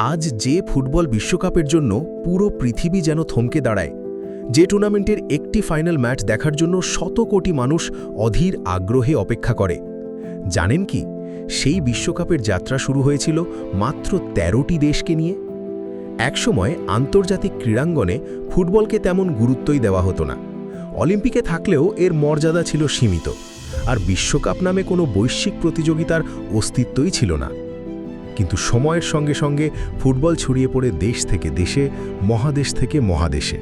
আজ যে ফুটবল বিশ্বকাপের জন্য পুরো পৃথিবী যেন থমকে দাঁড়ায়, যে টুর্নামেন্টের একটি ফাইনাল ম্যাচ দেখার জন্য শত কোটি মানুষ অধীর আগ্রহে অপেক্ষা করে, জানেন কি সেই বিশ্বকাপের যাত্রা শুরু হয়েছিল মাত্র ১৩টি দেশকে নিয়ে। একসময় আন্তর্জাতিক ক্রীড়াঙ্গনে ফুটবলকে তেমন গুরুত্বই দেওয়া হতো না। অলিম্পিকে থাকলেও এর মর্যাদা ছিল সীমিত, আর বিশ্বকাপ নামে কোনো বৈশ্বিক প্রতিযোগিতার অস্তিত্বই ছিল না। কিন্তু সময়ের সঙ্গে সঙ্গে ফুটবল ছড়িয়ে পড়ে দেশ থেকে দেশে, মহাদেশ থেকে মহাদেশে।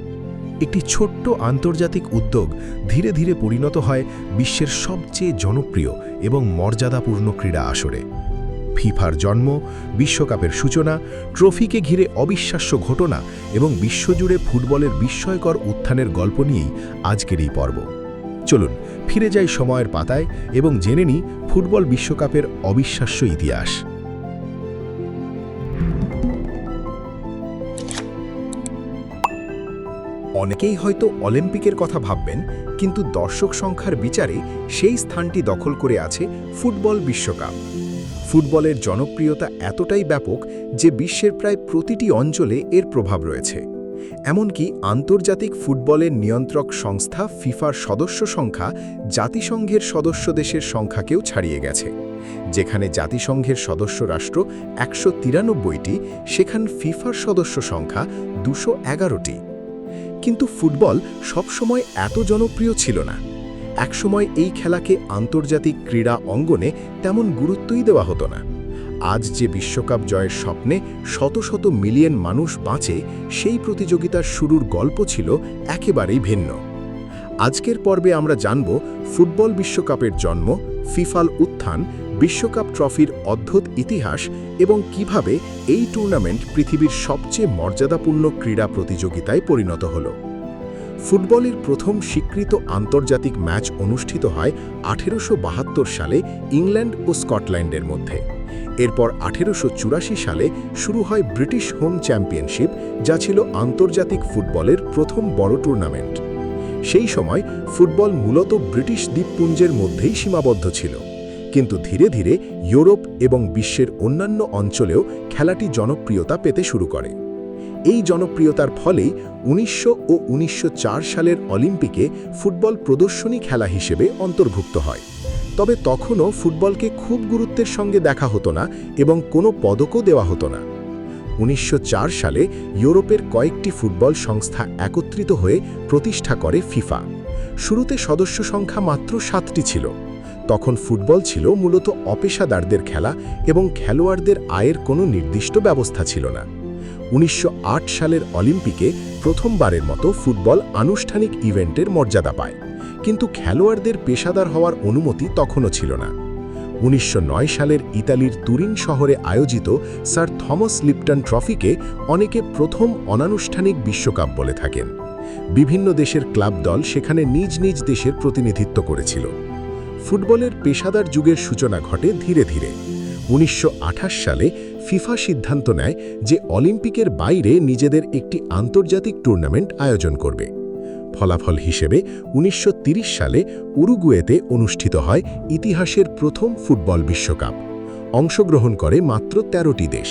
একটি ছোট্ট আন্তর্জাতিক উদ্যোগ ধীরে ধীরে পরিণত হয় বিশ্বের সবচেয়ে জনপ্রিয় এবং মর্যাদাপূর্ণ ক্রীড়া আসরে। ফিফার জন্ম, বিশ্বকাপের সূচনা, ট্রফিকে ঘিরে অবিশ্বাস্য ঘটনা এবং বিশ্বজুড়ে ফুটবলের বিস্ময়কর উত্থানের গল্প নিয়েই আজকের এই পর্ব। চলুন ফিরে যাই সময়ের পাতায় এবং জেনে নিই ফুটবল বিশ্বকাপের অবিশ্বাস্য ইতিহাস। অনেকেই হয়তো অলিম্পিকের কথা ভাববেন, কিন্তু দর্শক সংখ্যার বিচারে সেই স্থানটি দখল করে আছে ফুটবল বিশ্বকাপ। ফুটবলের জনপ্রিয়তা এতটাই ব্যাপক যে বিশ্বের প্রায় প্রতিটি অঞ্চলে এর প্রভাব রয়েছে। এমনকি আন্তর্জাতিক ফুটবলের নিয়ন্ত্রক সংস্থা ফিফার সদস্য সংখ্যা জাতিসংঘের সদস্য দেশের সংখ্যাকেও ছাড়িয়ে গেছে। যেখানে জাতিসংঘের সদস্য রাষ্ট্র ১৯৩টি, সেখানে ফিফার সদস্য সংখ্যা ২১১টি। কিন্তু ফুটবল সবসময় এত জনপ্রিয় ছিল না। একসময় এই খেলাকে আন্তর্জাতিক ক্রীড়া অঙ্গনে তেমন গুরুত্বই দেওয়া হতো না। আজ যে বিশ্বকাপ জয়ের স্বপ্নে শত শত মিলিয়ন মানুষ বাঁচে, সেই প্রতিযোগিতার শুরুর গল্প ছিল একেবারেই ভিন্ন। আজকের পর্বে আমরা জানব ফুটবল বিশ্বকাপের জন্ম, ফিফার উত্থান, বিশ্বকাপ ট্রফির অদ্ভুত ইতিহাস এবং কিভাবে এই টুর্নামেন্ট পৃথিবীর সবচেয়ে মর্যাদাপূর্ণ ক্রীড়া প্রতিযোগিতায় পরিণত হল। ফুটবলের প্রথম স্বীকৃত আন্তর্জাতিক ম্যাচ অনুষ্ঠিত হয় ১৮৭২ সালে ইংল্যান্ড ও স্কটল্যান্ডের মধ্যে। এরপর ১৮৮৪ সালে শুরু হয় ব্রিটিশ হোম চ্যাম্পিয়নশিপ, যা ছিল আন্তর্জাতিক ফুটবলের প্রথম বড় টুর্নামেন্ট। সেই সময় ফুটবল মূলত ব্রিটিশ দ্বীপপুঞ্জের মধ্যেই সীমাবদ্ধ ছিল, কিন্তু ধীরে ধীরে ইউরোপ এবং বিশ্বের অন্যান্য অঞ্চলেও খেলাটি জনপ্রিয়তা পেতে শুরু করে। এই জনপ্রিয়তার ফলেই ১৯০০ ও ১৯০৪ সালের অলিম্পিকে ফুটবল প্রদর্শনী খেলা হিসেবে অন্তর্ভুক্ত হয়। তবে তখনও ফুটবলকে খুব গুরুত্বের সঙ্গে দেখা হতো না এবং কোনো পদকও দেওয়া হতো না। ১৯০৪ সালে ইউরোপের কয়েকটি ফুটবল সংস্থা একত্রিত হয়ে প্রতিষ্ঠা করে ফিফা। শুরুতে সদস্য সংখ্যা মাত্র ৭টি ছিল। তখন ফুটবল ছিল মূলত অপেশাদারদের খেলা এবং খেলোয়াড়দের আয়ের কোনো নির্দিষ্ট ব্যবস্থা ছিল না। ১৯০৮ সালের অলিম্পিকে প্রথমবারের মতো ফুটবল আনুষ্ঠানিক ইভেন্টের মর্যাদা পায়, কিন্তু খেলোয়াড়দের পেশাদার হওয়ার অনুমতি তখনও ছিল না। ১৯০৯ সালের ইতালির তুরিন শহরে আয়োজিত স্যার থমাস লিপটন ট্রফিকে অনেকে প্রথম অনানুষ্ঠানিক বিশ্বকাপ বলে থাকেন। বিভিন্ন দেশের ক্লাব দল সেখানে নিজ নিজ দেশের প্রতিনিধিত্ব করেছিল। ফুটবলের পেশাদার যুগের সূচনা ঘটে ধীরে ধীরে। ১৯২৮ সালে ফিফা সিদ্ধান্ত নেয় যে অলিম্পিকের বাইরে নিজেদের একটি আন্তর্জাতিক টুর্নামেন্ট আয়োজন করবে। ফলাফল হিসেবে ১৯৩০ সালে উরুগুয়েতে অনুষ্ঠিত হয় ইতিহাসের প্রথম ফুটবল বিশ্বকাপ। অংশগ্রহণ করে মাত্র ১৩টি দেশ।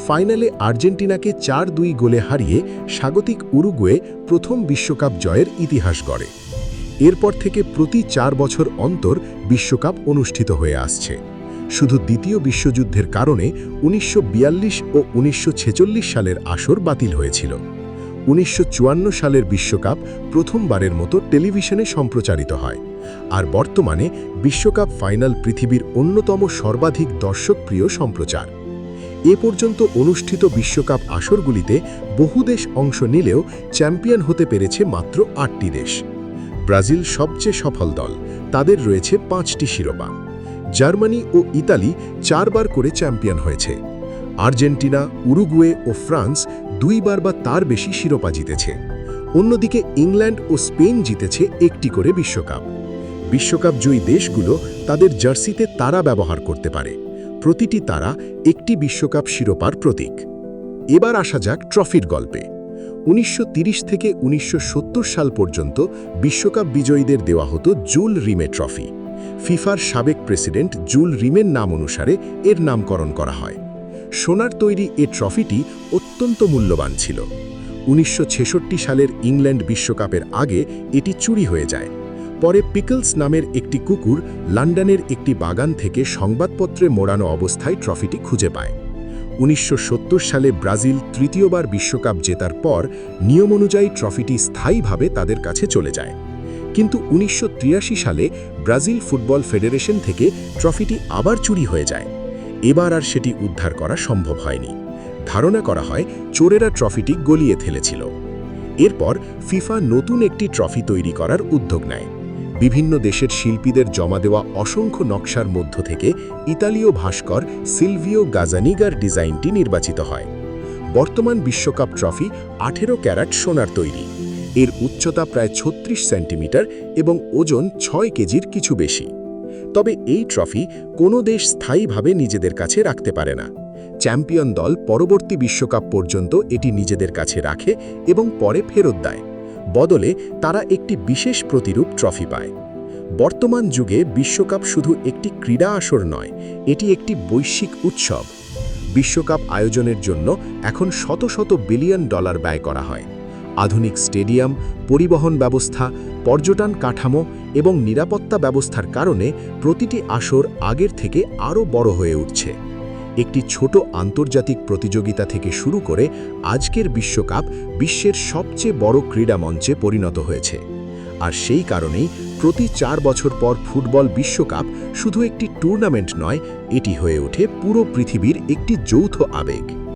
ফাইনালে আর্জেন্টিনাকে ৪-২ গোলে হারিয়ে স্বাগতিক উরুগুয়ে প্রথম বিশ্বকাপ জয়ের ইতিহাস গড়ে। এরপর থেকে প্রতি ৪ বছর অন্তর বিশ্বকাপ অনুষ্ঠিত হয়ে আসছে। শুধু দ্বিতীয় বিশ্বযুদ্ধের কারণে ১৯৪২ ও ১৯৪৬ সালের আসর বাতিল হয়েছিল। ১৯৫৪ সালের বিশ্বকাপ প্রথমবারের মতো টেলিভিশনে সম্প্রচারিত হয়, আর বর্তমানে বিশ্বকাপ ফাইনাল পৃথিবীর অন্যতম সর্বাধিক দর্শকপ্রিয় সম্প্রচার। এ পর্যন্ত অনুষ্ঠিত বিশ্বকাপ আসরগুলিতে বহু দেশ অংশ নিলেও চ্যাম্পিয়ন হতে পেরেছে মাত্র ৮টি দেশ। ব্রাজিল সবচেয়ে সফল দল, তাদের রয়েছে ৫টি শিরোপা। জার্মানি ও ইতালি ৪ বার করে চ্যাম্পিয়ন হয়েছে। আর্জেন্টিনা, উরুগুয়ে ও ফ্রান্স ২ বার বা তার বেশি শিরোপা জিতেছে। অন্যদিকে ইংল্যান্ড ও স্পেন জিতেছে ১টি করে বিশ্বকাপ। বিশ্বকাপ জয়ী দেশগুলো তাদের জার্সিতে তারা ব্যবহার করতে পারে। প্রতিটি তারা একটি বিশ্বকাপ শিরোপার প্রতীক। এবার আসা যাক ট্রফির গল্পে। ১৯৩০ থেকে ১৯৭০ সাল পর্যন্ত বিশ্বকাপ বিজয়ীদের দেওয়া হতো জুল রিমে ট্রফি। ফিফার সাবেক প্রেসিডেন্ট জুল রিমের নাম অনুসারে এর নামকরণ করা হয়। সোনার তৈরি এ ট্রফিটি অত্যন্ত মূল্যবান ছিল। 1966 সালের ইংল্যান্ড বিশ্বকাপের আগে এটি চুরি হয়ে যায়। পরে পিকলস নামের একটি কুকুর লন্ডনের একটি বাগান থেকে সংবাদপত্রে মোড়ানো অবস্থায় ট্রফিটি খুঁজে পায়। 1970 সালে ব্রাজিল তৃতীয়বার বিশ্বকাপ জেতার পর নিয়ম অনুযায়ী ট্রফিটি স্থায়ীভাবে তাদের কাছে চলে যায়। কিন্তু 1983 সালে ব্রাজিল ফুটবল ফেডারেশন থেকে ট্রফিটি আবার চুরি হয়ে যায়। এবার আর সেটি উদ্ধার করা সম্ভব হয়নি। ধারণা করা হয় চোরেরা ট্রফিটি গলিয়ে ফেলেছিল। এরপর ফিফা নতুন একটি ট্রফি তৈরি করার উদ্যোগ নেয়। বিভিন্ন দেশের শিল্পীদের জমা দেওয়া অসংখ্য নকশার মধ্য থেকে ইতালীয় ভাস্কর সিলভিও গাজানিগার ডিজাইনটি নির্বাচিত হয়। বর্তমান বিশ্বকাপ ট্রফি 18 ক্যারাট সোনার তৈরি। এর উচ্চতা প্রায় 36 সেন্টিমিটার এবং ওজন 6 কেজির কিছু বেশি। তবে এই ট্রফি কোনো দেশ স্থায়ীভাবে নিজেদের কাছে রাখতে পারে না। চ্যাম্পিয়ন দল পরবর্তী বিশ্বকাপ পর্যন্ত এটি নিজেদের কাছে রাখে এবং পরে ফেরত দেয়। বদলে তারা একটি বিশেষ প্রতিরূপ ট্রফি পায়। বর্তমান যুগে বিশ্বকাপ শুধু একটি ক্রীড়া আসর নয়, এটি একটি বৈশ্বিক উৎসব। বিশ্বকাপ আয়োজনের জন্য এখন শত শত বিলিয়ন ডলার ব্যয় করা হয়। আধুনিক স্টেডিয়াম, পরিবহন ব্যবস্থা, পর্যটন কাঠামো এবং নিরাপত্তা ব্যবস্থার কারণে প্রতিটি আসর আগের থেকে আরও বড় হয়ে উঠছে। একটি ছোট আন্তর্জাতিক প্রতিযোগিতা থেকে শুরু করে আজকের বিশ্বকাপ বিশ্বের সবচেয়ে বড় ক্রীড়া মঞ্চে পরিণত হয়েছে। আর সেই কারণেই প্রতি 4 বছর পর ফুটবল বিশ্বকাপ শুধু একটি টুর্নামেন্ট নয়, এটি হয়ে ওঠে পুরো পৃথিবীর একটি যৌথ আবেগ।